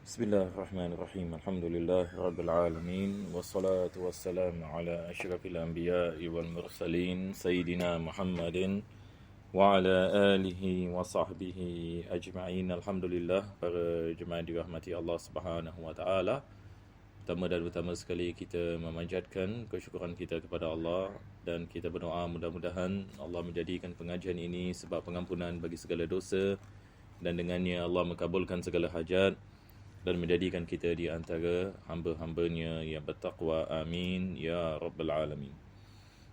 Bismillahirrahmanirrahim. Alhamdulillah rabbil alamin wassalatu wassalamu ala asyrafil anbiya'i wal mursalin sayyidina Muhammadin wa ala alihi wa sahbihi ajma'in. Alhamdulillah, para jemaah dirahmati Allah Subhanahu wa taala. Pertama dan utama sekali kita memanjatkan kesyukuran kita kepada Allah dan kita berdoa mudah-mudahan Allah menjadikan pengajian ini sebab pengampunan bagi segala dosa dan dengannya Allah mengabulkan segala hajat dan menjadikan kita di antara hamba-hambanya yang bertakwa. Amin ya rabbal alamin.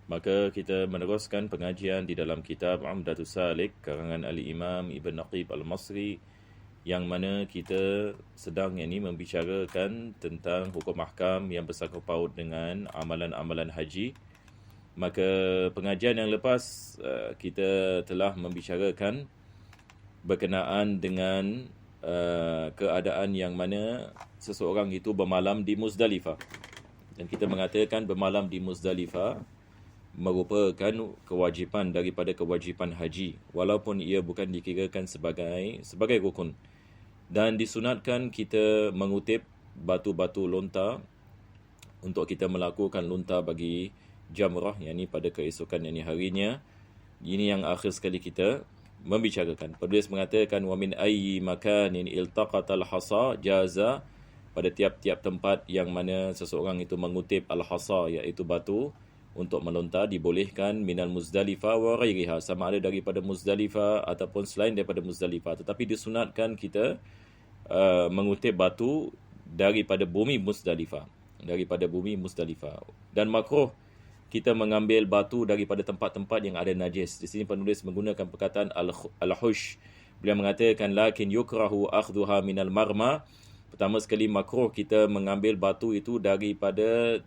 Maka kita meneruskan pengajian di dalam kitab Umdatus Salik karangan Al-Imam Ibn Naqib Al-Masri, yang mana kita sedang membicarakan tentang hukum ahkam yang bersangkut paut dengan amalan-amalan haji. Maka pengajian yang lepas kita telah membicarakan berkenaan dengan keadaan yang mana seseorang itu bermalam di Muzdalifah. Dan kita mengatakan bermalam di Muzdalifah merupakan kewajipan daripada kewajipan haji, walaupun ia bukan dikirakan sebagai rukun. Dan disunatkan kita mengutip batu-batu lontar untuk kita melakukan lontar bagi jamrah, yakni pada keesokan harinya. Ini yang akhir sekali kita membicarakan. Penulis mengatakan wa min ayyi makanin iltaqatal hasa jaza, pada tiap-tiap tempat yang mana seseorang itu mengutip al-hasa, iaitu batu, untuk melontar dibolehkan minal Muzdalifah wa ghairiha, sama ada daripada Muzdalifah ataupun selain daripada Muzdalifah. Tetapi disunatkan kita mengutip batu daripada bumi Muzdalifah, dan makruh kita mengambil batu daripada tempat-tempat yang ada najis. Di sini penulis menggunakan perkataan al-hush. Beliau mengatakan lakin yukrahu akhdhuha minal marma. Pertama sekali makruh kita mengambil batu itu daripada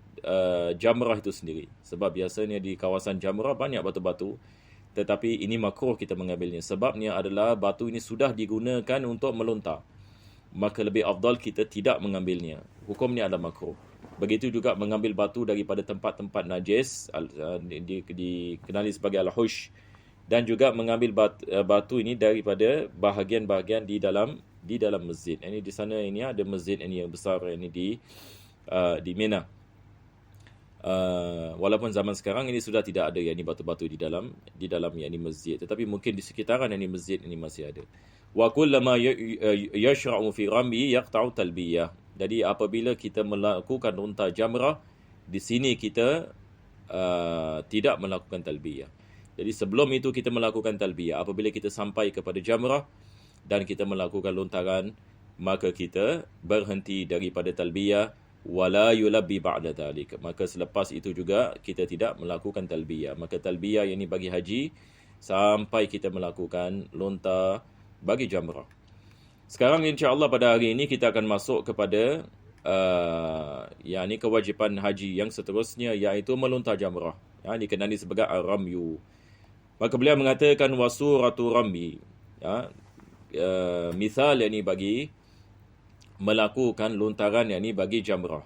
jamrah itu sendiri. Sebab biasanya di kawasan jamrah banyak batu-batu, tetapi ini makruh kita mengambilnya. Sebabnya adalah batu ini sudah digunakan untuk melontar. Maka lebih afdal kita tidak mengambilnya. Hukumnya adalah makruh. Begitu juga mengambil batu daripada tempat-tempat najis, dikenali sebagai al-hush, dan juga mengambil batu ini daripada bahagian-bahagian di dalam masjid. Ini di sana ini ada masjid ini yang besar ini di Mina. Walaupun zaman sekarang ini sudah tidak ada batu-batu di dalam masjid, tetapi mungkin di sekitaran masjid ini masih ada. Wa kullama yashra'u fi ramyi yaqta'u talbiyah. Jadi apabila kita melakukan lontar jamrah, di sini kita tidak melakukan talbiyah. Jadi sebelum itu kita melakukan talbiyah. Apabila kita sampai kepada jamrah dan kita melakukan lontaran, maka kita berhenti daripada talbiyah. Wala yulabbi ba'da dhalik. Maka selepas itu juga kita tidak melakukan talbiyah. Maka talbiyah yang ini bagi haji sampai kita melakukan lontar bagi jamrah. Sekarang insya-Allah pada hari ini kita akan masuk kepada kewajipan haji yang seterusnya, iaitu melontar jamrah, yang dikenali sebagai ar-ramyu. Maka beliau mengatakan wasuratu ramyi, misal bagi melakukan lontaran bagi jamrah.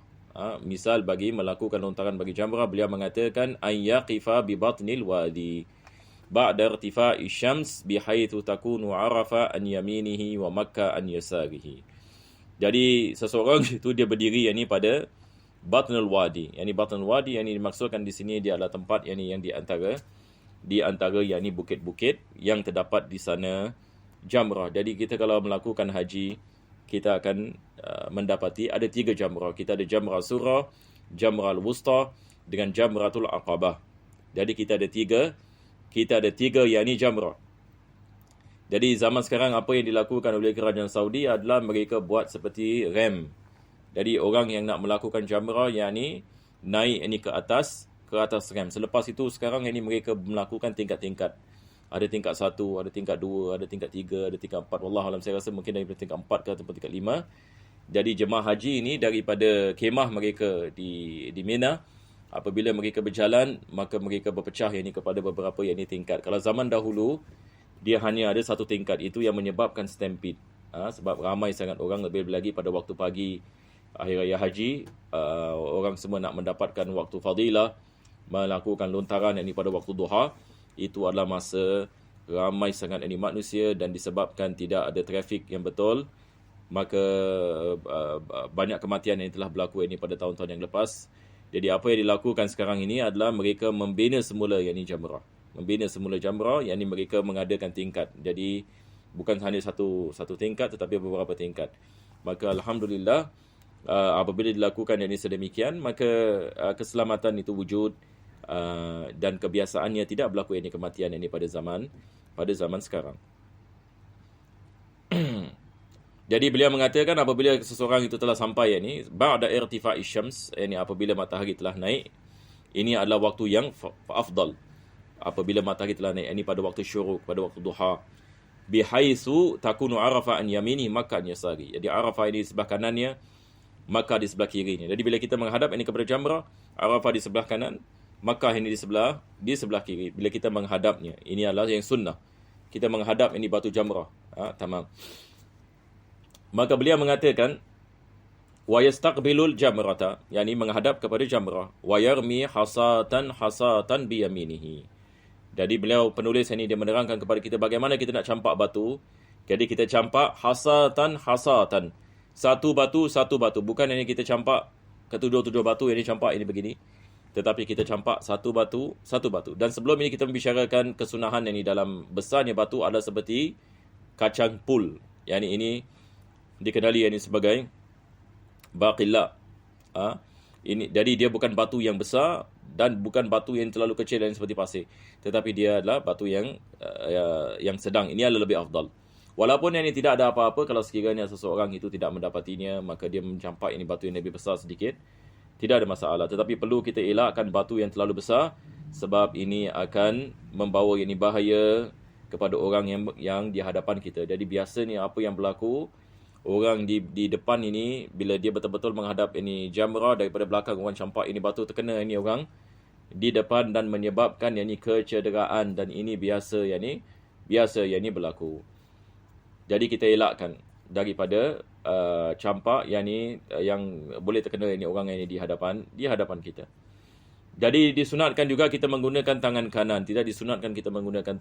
Misal bagi melakukan lontaran bagi jamrah, beliau mengatakan ayyaqifa bi batnil wadi ba'da irtifa'i syams bihaitsu takunu Arafah an yaminihi wa Makkah an yasarihi. Jadi seseorang itu dia berdiri pada batnul wadi. Batnul wadi yang dimaksudkan di sini dia adalah tempat yang di antara bukit-bukit yang terdapat di sana jamrah. Jadi kita kalau melakukan haji, kita akan mendapati ada 3 jamrah. Kita ada jamrah surah, jamrah al-wusta dengan jamratul aqabah. Jadi kita ada tiga jamrah. Jadi zaman sekarang apa yang dilakukan oleh kerajaan Saudi adalah mereka buat seperti rem. Jadi orang yang nak melakukan jamrah naik ke atas rem. Selepas itu sekarang mereka melakukan tingkat-tingkat. Ada tingkat 1, ada tingkat 2, ada tingkat 3, ada tingkat 4. Wallahualam, saya rasa mungkin daripada tingkat 4 ke ataupun tingkat 5. Jadi jemaah haji ini daripada kemah mereka di Mina, apabila mereka berjalan, maka mereka berpecah kepada beberapa tingkat. Kalau zaman dahulu, dia hanya ada 1 tingkat. Itu yang menyebabkan stampede. Sebab ramai sangat orang, lebih lagi pada waktu pagi akhir raya haji, orang semua nak mendapatkan waktu fadilah, melakukan lontaran pada waktu duha. Itu adalah masa ramai sangat manusia, dan disebabkan tidak ada trafik yang betul, maka banyak kematian yang telah berlaku ini pada tahun-tahun yang lepas. Jadi apa yang dilakukan sekarang ini adalah mereka membina semula yakni jamrah. Membina semula jamrah, yakni mereka mengadakan tingkat. Jadi bukan hanya satu tingkat tetapi beberapa tingkat. Maka alhamdulillah apabila dilakukan yakni sedemikian, maka keselamatan itu wujud dan kebiasaannya tidak berlaku yakni kematian yakni pada zaman sekarang. Jadi beliau mengatakan apabila seseorang itu telah sampai yakni ba'da irtifa'i syams, yakni apabila matahari telah naik, ini adalah waktu yang afdal. Apabila matahari telah naik, yakni pada waktu syuruk, pada waktu duha. Bihaitsu takunu Arafah an yamini Makkah an yasari. Jadi Arafah ini di sebelah kanannya, Makkah di sebelah kirinya. Jadi bila kita menghadap ini kepada jamrah, Arafah di sebelah kanan, Makkah ini di sebelah kiri. Bila kita menghadapnya, ini adalah yang sunnah. Kita menghadap ini batu jamrah. Tamam. Maka beliau mengatakan wa yastaqbilul jamrata, yakni menghadap kepada jamrah, wa yarmi hasatan bi yaminihi. Jadi beliau penulis ini dia menerangkan kepada kita bagaimana kita nak campak batu. Jadi kita campak hasatan. Satu batu, bukan ini kita campak ketujuh batu yang campak ini begini. Tetapi kita campak satu batu. Dan sebelum ini kita membicarakan kesunahan ini dalam besarnya batu adalah seperti kacang pul. Yakni ini dikenali ini sebagai baqillah. Ini jadi dia bukan batu yang besar dan bukan batu yang terlalu kecil dan seperti pasir, tetapi dia adalah batu yang sedang. Ini adalah lebih afdal. Walaupun ini tidak ada apa-apa kalau sekiranya seseorang itu tidak mendapatinya, maka dia mencampak ini batu yang lebih besar sedikit, tidak ada masalah. Tetapi perlu kita elakkan batu yang terlalu besar sebab ini akan membawa ini bahaya kepada orang yang di hadapan kita. Jadi biasanya apa yang berlaku, orang di depan ini bila dia betul-betul menghadap ini jamrah, daripada belakang orang campak ini batu terkena ini orang di depan dan menyebabkan ini kecederaan, dan ini biasa yang berlaku. Jadi kita elakkan daripada campak yang boleh terkena ini orang yang di hadapan kita. Jadi disunatkan juga kita menggunakan tangan kanan, tidak disunatkan kita menggunakan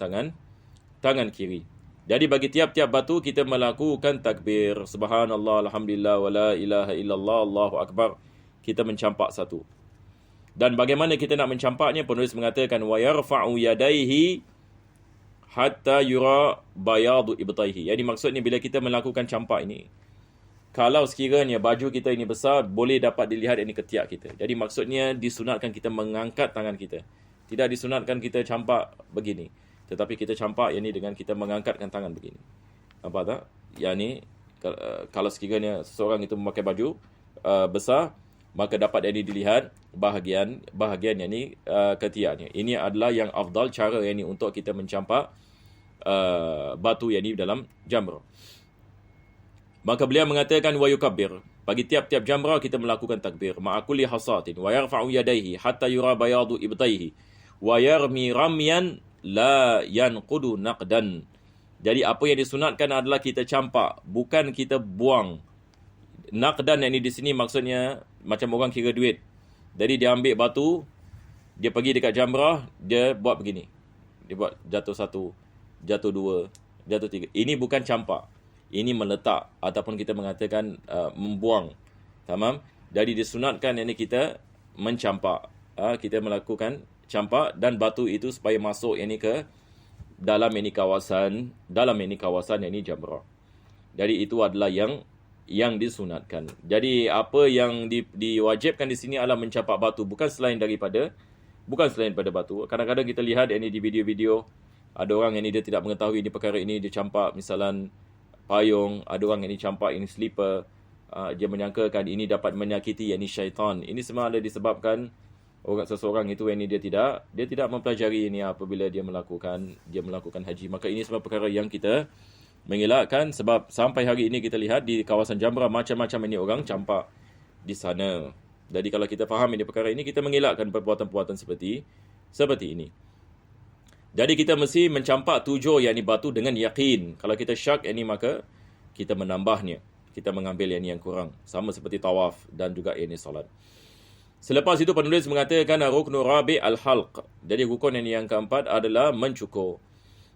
tangan kiri. Jadi bagi tiap-tiap batu kita melakukan takbir, subhanallah, alhamdulillah, wala ilaha illallah, Allahu akbar. Kita mencampak satu. Dan bagaimana kita nak mencampaknya? Penulis mengatakan wa yarfa'u yadayhi hatta yura bayadu ibtaihi. Jadi maksudnya bila kita melakukan campak ini, kalau sekiranya baju kita ini besar, boleh dapat dilihat ini ketiak kita. Jadi maksudnya disunatkan kita mengangkat tangan kita. Tidak disunatkan kita campak begini. Tetapi kita campak yang ni dengan kita mengangkatkan tangan begini. Nampak tak? Yang ni, kalau sekiranya seseorang itu memakai baju besar, maka dapat yang dilihat bahagian yang ni ketiaknya. Ini adalah yang afdal cara yang ni untuk kita mencampak batu yang ni dalam jamrah. Maka beliau mengatakan wa yukabbir. Bagi tiap-tiap jamrah kita melakukan takbir. Ma'akulli hasatin. Wa yarfa'u yadayhi hatta yura bayadu ibtaihi. Wa yarmi ramyan la yanqudu naqdan. Jadi apa yang disunatkan adalah kita campak, bukan kita buang. Naqdan yang ini di sini maksudnya macam orang kira duit. Jadi dia ambil batu, dia pergi dekat jamrah, dia buat begini. Dia buat jatuh satu, jatuh dua, jatuh tiga. Ini bukan campak. Ini meletak ataupun kita mengatakan membuang. Tamam? Jadi disunatkan yang ini kita mencampak. Kita melakukan campak dan batu itu supaya masuk yang ni ke dalam ini kawasan yang ni jamrah. Jadi itu adalah yang disunatkan. Jadi apa yang diwajibkan di sini adalah mencampak batu, bukan selain daripada batu. Kadang-kadang kita lihat ini di video-video, ada orang yang ni dia tidak mengetahui ini perkara ini, dia campak misalan payung, ada orang yang ni campak ini slipper, dia menyangkakan ini dapat menyakiti yang ni syaitan. Ini semua ada disebabkan seseorang itu yang ni dia tidak mempelajari ini apabila dia melakukan haji. Maka ini semua perkara yang kita mengelakkan, sebab sampai hari ini kita lihat di kawasan jamrah macam-macam ini orang campak di sana. Jadi kalau kita faham ini perkara ini, kita mengelakkan perbuatan-perbuatan seperti ini. Jadi kita mesti mencampak 7 yakni batu dengan yakin. Kalau kita syak ini maka kita menambahnya. Kita mengambil yang kurang. Sama seperti tawaf dan juga ini solat. Selepas itu penulis mengatakan ruknu rabi' al-halq. Jadi rukun yang keempat adalah mencukur.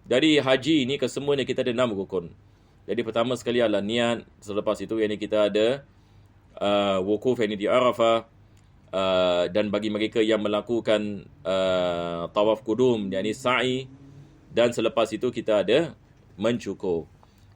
Jadi haji ini kesemuanya kita ada 6 rukun. Jadi pertama sekali adalah niat. Selepas itu yang kita ada wukuf yang di Arafah. Dan bagi mereka yang melakukan tawaf kudum, yakni sa'i, dan selepas itu kita ada mencukur.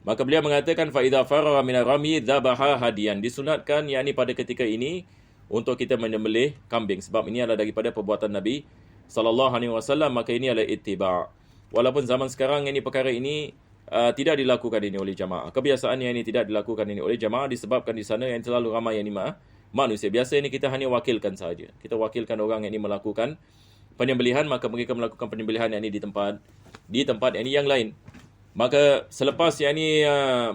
Maka beliau mengatakan fa idza faragha min ar-rami dzabaha hadiyan. Disunatkan yakni pada ketika ini untuk kita menyembelih kambing, sebab ini adalah daripada perbuatan Nabi sallallahu alaihi wasallam, maka ini adalah ittiba'. Walaupun zaman sekarang ini perkara ini tidak dilakukan ini oleh jamaah. Kebiasaan yang ini tidak dilakukan ini oleh jamaah disebabkan di sana yang terlalu ramai yang ini manusia. Biasa ini kita hanya wakilkan saja. Kita wakilkan orang yang ini melakukan penyembelihan, maka mereka melakukan penyembelihan yang ini di tempat yang ini yang lain. Maka selepas yang ini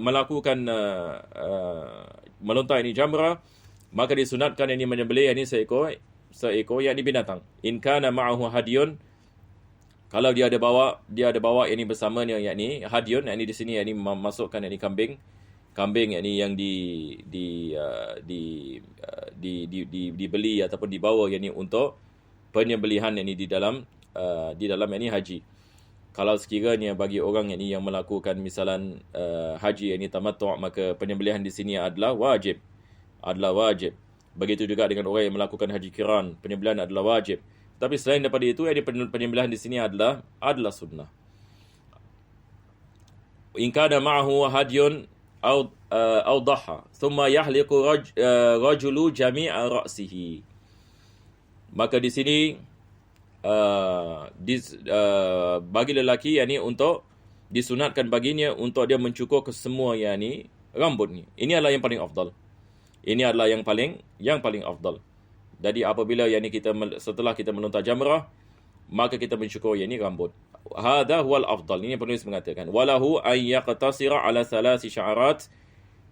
melakukan melontar ini jamrah, maka disunatkan yang ini menyembelih yang ini seekor yang ini binatang. In kana ma'ahu hadiyun, kalau dia ada bawa yang ini bersamanya, yang ini hadiyun, yang ini di sini yang ini masukkan yang ini kambing yang ini yang dibeli ataupun dibawa yang ini untuk penyembelihan yang ini di dalam yang ini haji. Kalau sekiranya bagi orang yang ini yang melakukan misalan haji yang ini tamattu', maka penyembelihan di sini adalah wajib. Begitu juga dengan orang yang melakukan haji qiran, penyembelihan adalah wajib. Tapi selain daripada itu, penyembelihan di sini adalah sunnah. In kana ma'ahu hadyun aw dhaha thumma yahliqu rajulu jami'a ra'sihi. Maka di sini bagi lelaki yakni untuk disunatkan baginya untuk dia mencukur ke semua yakni rambutnya. Ini adalah yang paling afdal. Ini adalah yang paling afdal. Jadi apabila yakni setelah kita melontar jamrah, maka kita mencukur yakni rambut. Hadha huwal afdal. Ini penulis mengatakan walahu ay yaqtasira ala thalathi sya'arat,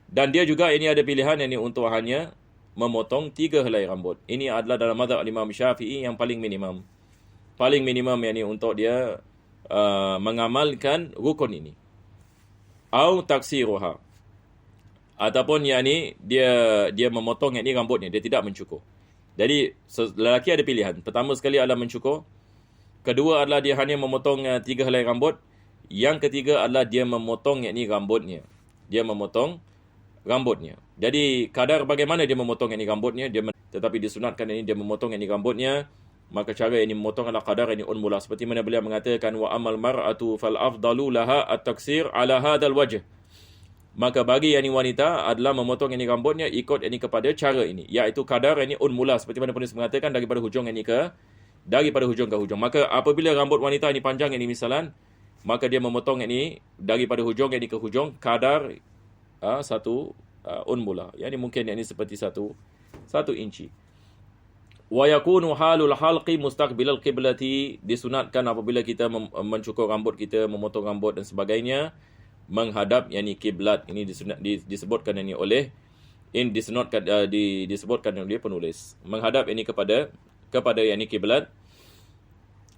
dan dia juga ini ada pilihan yakni untuk hanya memotong 3 helai rambut. Ini adalah dalam mazhab Imam Syafi'i yang paling minimum. Paling minimum yakni untuk dia mengamalkan rukun ini. Au taksiruha, ataupun yakni dia memotong yakni rambutnya, dia tidak mencukur. Jadi lelaki ada pilihan. Pertama sekali adalah mencukur. Kedua adalah dia hanya memotong 3 helai rambut. Yang ketiga adalah dia memotong yakni rambutnya. Jadi kadar bagaimana dia memotong yakni rambutnya, tetapi disunatkan ini dia memotong yakni rambutnya. Maka cara ini memotong adalah kadar ini unmulah, seperti mana beliau mengatakan wa amal mar'atu fal afdalu laha at-taksir ala hadzal wajh. Maka bagi yang wanita adalah memotong ini rambutnya ikut ini kepada cara ini, iaitu kadar ini unmula, seperti mana penulis mengatakan daripada hujung ini ke hujung. Maka apabila rambut wanita ini panjang ini misalan, maka dia memotong ini daripada hujung ini ke hujung kadar satu unmula. Yang ini mungkin ini seperti satu inci. Wa yakunu halul halqi mustaqbilal qiblati. Disunatkan apabila kita mencukur rambut kita, memotong rambut dan sebagainya, menghadap yakni kiblat. Ini disebutkan ini oleh disebutkan oleh penulis, menghadap ini kepada yakni kiblat.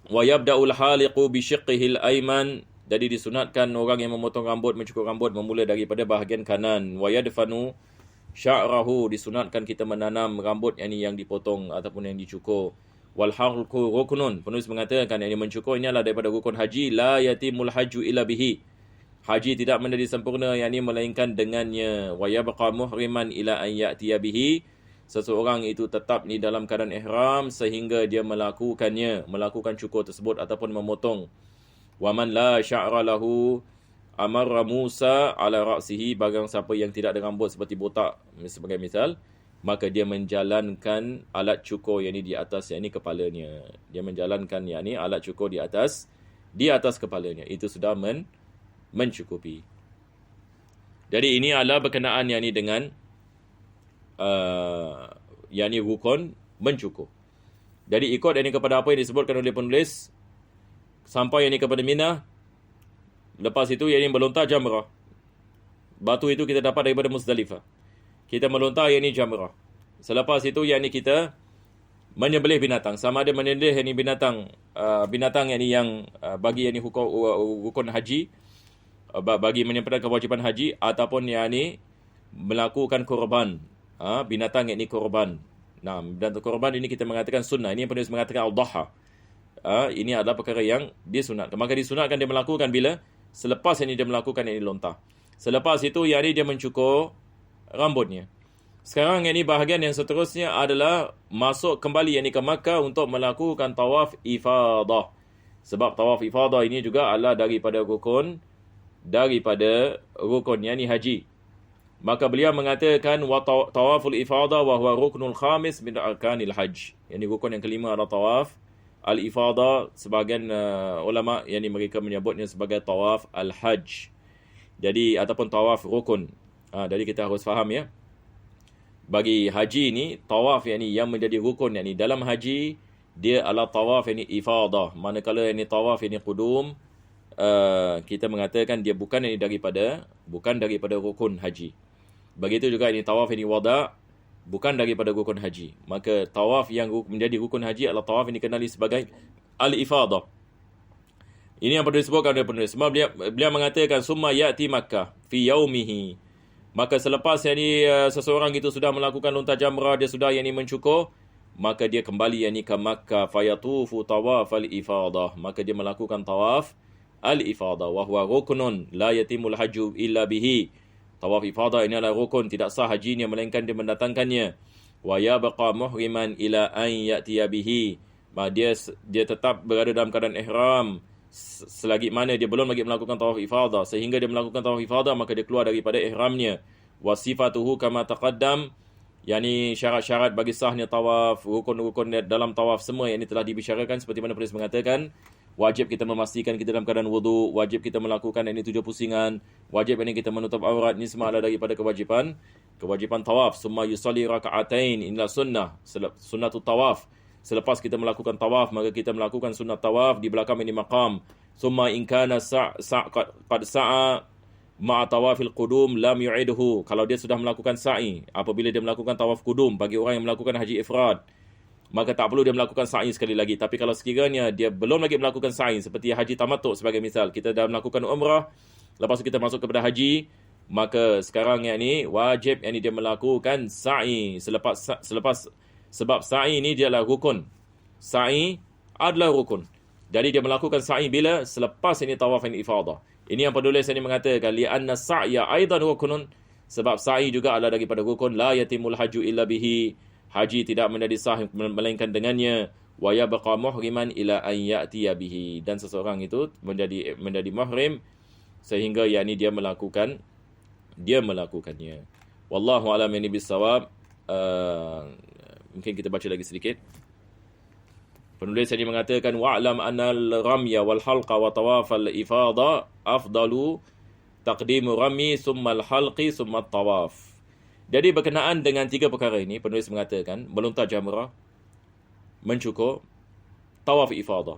Wa yabda'ul haliqu bi shiqqihil ayman. Jadi disunatkan orang yang memotong rambut, mencukur rambut memula daripada bahagian kanan. Wa yadfanu sya'rahu. Disunatkan kita menanam rambut yang dipotong ataupun yang dicukur. Wal halqu ruknun. Penulis mengatakan yang mencukur ini adalah daripada rukun haji. La yatimul hajju illa bihi. Haji tidak menjadi sempurna yakni melainkan dengannya. Wa yabqa muhriman ila an ya'tiya bihi. Seseorang itu tetap ni dalam keadaan ihram sehingga dia melakukan cukur tersebut ataupun memotong. Wa man la sya'ra lahu amarra Musa ala ra'sihi. Barang siapa yang tidak ada rambut seperti botak sebagai misal, maka dia menjalankan alat cukur yakni di atas yakni kepalanya. Dia menjalankan yakni alat cukur di atas kepalanya. Itu sudah mencukupi. Jadi ini adalah berkenaan yakni dengan yakni rukun mencukur. Jadi ikut yakni kepada apa yang disebutkan oleh penulis, sampai yakni kepada Mina. Lepas itu yakni melontar jamrah. Batu itu kita dapat daripada Muzdalifah. Kita melontar yakni jamrah. Selepas itu yakni kita menyembelih binatang. Sama ada menyembelih yakni binatang yakni yang bagi yakni rukun haji, bagi menyempurnakan kewajipan haji, ataupun yakni melakukan korban. Binatang yakni korban. Nah, binatang korban ini kita mengatakan sunnah. Ini yang penulis mengatakan al-dhaha. Ini adalah perkara yang disunatkan. Maka disunatkan dia melakukan bila? Selepas ini dia melakukan yang lontar. Selepas itu yang ini dia mencukur rambutnya. Sekarang yang ini bahagian yang seterusnya adalah masuk kembali yang ini ke Makkah untuk melakukan tawaf ifadah. Sebab tawaf ifadah ini juga adalah daripada rukun yang ini haji. Maka beliau mengatakan wa tawaful ifadah wa huwa ruknul khamis min arkanil hajj. Yang ini rukun yang kelima adalah tawaf al-ifadah. Sebahagian ulama yang ini mereka menyebutnya sebagai tawaf al-hajj. Jadi ataupun tawaf rukun. Jadi kita harus faham ya. Bagi haji ni tawaf yang menjadi rukun yang ni dalam haji dia adalah tawaf yang ni ifadah. Manakala yang ni tawaf yang ni qudum kita mengatakan dia bukan daripada rukun haji. Begitu juga ini tawaf yang ni wada bukan daripada rukun haji. Maka tawaf yang menjadi rukun haji adalah tawaf yang dikenali sebagai al-ifadah. Ini yang perlu disebutkan oleh penulis. Beliau mengatakan summa ya'ti Makkah fi yaumihi. Maka selepas yang ni seseorang itu sudah melakukan lontar jamrah, dia sudah yang ni mencukur, maka dia kembali yang ni ke Makkah fayatufu tawaf al-ifadah. Maka dia melakukan tawaf al-ifadah wa huwa ruknun la yatimul hajju illa bihi. Tawaf ifadah ini adalah rukun, tidak sah hajinya melainkan dia mendatangkannya. Wa yabqa muhriman ila an ya'tiya bihi. Dia tetap berada dalam keadaan ihram selagi mana dia belum lagi melakukan tawaf ifadah. Sehingga dia melakukan tawaf ifadah, maka dia keluar daripada ihramnya. Wa sifatuhu kama taqaddam, yakni syarat-syarat bagi sahnya tawaf, rukun-rukun dalam tawaf semua yang ini telah dibicarakan seperti mana penulis mengatakan. Wajib kita memastikan kita dalam keadaan wudu, wajib kita melakukan ini 7 pusingan, wajib ini kita menutup aurat. Ini semua adalah daripada kewajipan tawaf. Summa yusalli raka'atain, inilah sunnatut tawaf. Selepas kita melakukan tawaf, maka kita melakukan sunat tawaf di belakang ini maqam. Summa in kana qad sa'a ma'a tawafil qudum lam yu'idhu. Kalau dia sudah melakukan sa'i apabila dia melakukan tawaf qudum, bagi orang yang melakukan haji ifrad, maka tak perlu dia melakukan sa'i sekali lagi. Tapi kalau sekiranya dia belum lagi melakukan sa'i, seperti haji tamattu sebagai misal, kita dah melakukan umrah, lepas tu kita masuk kepada haji, maka sekarang yang ni wajib yang ni dia melakukan sa'i selepas sebab sa'i ni dia adalah rukun. Sa'i adalah rukun. Jadi dia melakukan sa'i bila? Selepas ini tawaf yang ifadah. Ini yang penulis ini mengatakan li'anna sa'ya aidan rukunun. Sebab sa'i juga adalah daripada rukun. La yatimul haju illa bihi. Haji tidak menjadi sah melainkan dengannya. Wa yabqa muhriman ila an ya'tiya bihi. Dan seseorang itu menjadi muhrim sehingga yakni dia melakukannya. Wallahu a'lam bissawab. Mungkin kita baca lagi sedikit. Penulis ini mengatakan wa'lam annal ramya wal halqa wa tawaf al ifada afdalu taqdimu rami summa al halqi summa al tawaf. Jadi berkenaan dengan 3 perkara ini, penulis mengatakan melontar jamrah, mencukur, tawaf ifadah.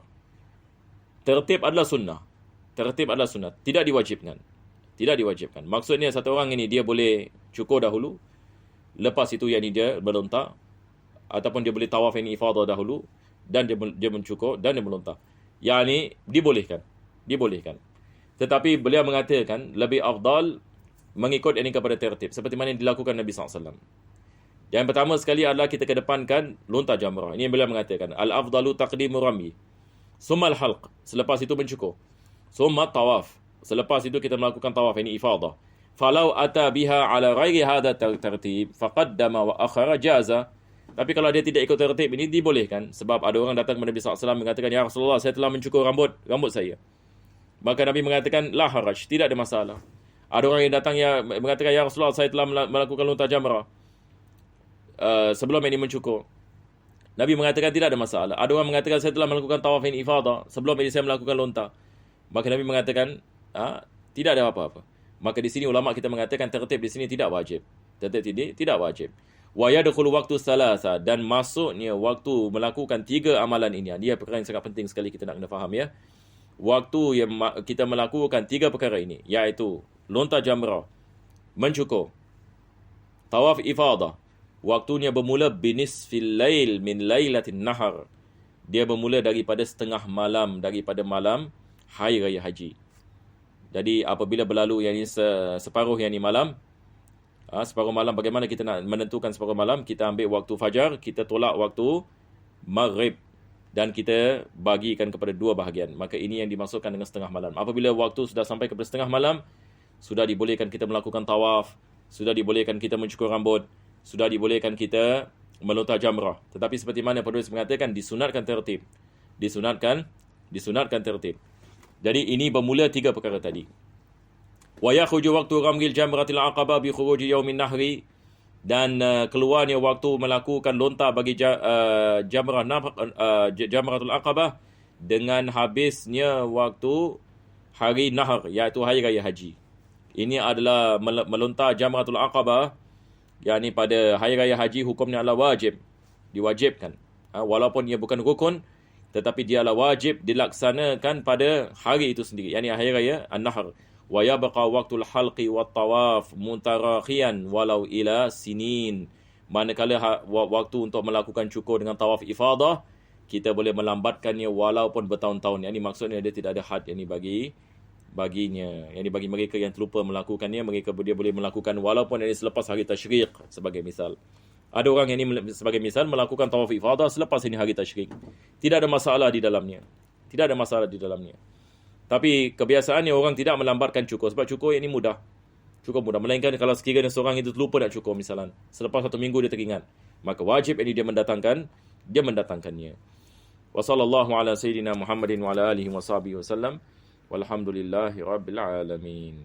Tertib adalah sunnah. Tidak diwajibkan. Maksudnya satu orang ini dia boleh cukur dahulu, lepas itu yang ini dia melontar, ataupun dia boleh tawaf yang ifadah dahulu, dan dia mencukur dan dia melontar. Yang ini dibolehkan. Tetapi beliau mengatakan lebih afdal mengikut ini kepada tertib seperti mana yang dilakukan Nabi SAW. Yang pertama sekali adalah kita kedepankan lontar jamrah. Ini yang beliau mengatakan al-afdalu taqdimu rami, summa al-halq, selepas itu mencukur, summa tawaf, selepas itu kita melakukan tawaf ini ifadah. Falau ata biha ala ghairi hadha tertib faqaddama wa akhara jaza. Tapi kalau dia tidak ikut tertib ini dibolehkan. Sebab ada orang datang kepada Nabi SAW mengatakan, ya Rasulullah, saya telah mencukur rambut saya. Maka Nabi mengatakan, la haraj, tidak ada masalah. Ada orang yang datang mengatakan, ya Rasulullah, saya telah melakukan lontar jamrah sebelum ini mencukur. Nabi mengatakan tidak ada masalah. Ada orang mengatakan, saya telah melakukan tawaf ini ifadah sebelum ini saya melakukan lontar. Maka Nabi mengatakan, tidak ada apa-apa. Maka di sini ulama kita mengatakan tertib di sini tidak wajib. Tertib ini tidak wajib. Wa yadkhulu waktu salasa, dan masuknya waktu melakukan 3 amalan ini. Dia perkara yang sangat penting sekali kita nak kena faham ya. Waktu yang kita melakukan 3 perkara ini, iaitu lontar jamrah, mencukur, tawaf ifadah, waktunya bermula binisfil lail min lailatin nahar. Dia bermula daripada setengah malam, daripada malam hari raya haji. Jadi apabila berlalu yang ini separuh yang ini malam, separuh malam, bagaimana kita nak menentukan separuh malam? Kita ambil waktu fajar, kita tolak waktu maghrib, dan kita bagikan kepada 2 bahagian. Maka ini yang dimasukkan dengan setengah malam. Apabila waktu sudah sampai kepada setengah malam, sudah dibolehkan kita melakukan tawaf, sudah dibolehkan kita mencukur rambut, sudah dibolehkan kita melontar jamrah. Tetapi seperti mana penulis mengatakan, disunatkan tertib. Disunatkan tertib. Jadi ini bermula 3 perkara tadi. Wa yakhruju waqtu ramyil jamratil aqabah bi khuruji yaumin nahri, dan keluarnya waktu melakukan lontar bagi jamratul aqabah dengan habisnya waktu hari nahar, iaitu hari raya haji. Ini adalah melontar jamratul aqabah, yakni pada hari raya haji, hukumnya adalah wajib, diwajibkan. Walaupun ia bukan rukun, tetapi dia adalah wajib dilaksanakan pada hari itu sendiri, yakni hari raya an-nahr. Wa yabqa waqtul halqi wat tawaf mutarakhiyan walau ila sinin. Manakala waktu untuk melakukan cukur dengan tawaf ifadah, kita boleh melambatkannya walaupun bertahun-tahun. Yang ini maksudnya dia tidak ada had yang baginya. Yang ini bagi mereka yang terlupa melakukannya, mereka dia boleh melakukan walaupun ini selepas hari tasyrik, sebagai misal. Ada orang yang ini sebagai misal melakukan tawaf ifadah selepas ini hari tasyrik. Tidak ada masalah di dalamnya. Tapi kebiasaannya orang tidak melambatkan cukur, sebab cukur ini mudah. Cukur mudah. Melainkan kalau sekiranya seorang itu terlupa nak cukur misalan, selepas 1 minggu dia teringat, maka wajib ini dia mendatangkannya. Wa sallallahu ala sayyidina Muhammadin wa ala alihi wa sahbihi wasallam. Walhamdulillahi rabbil alamin.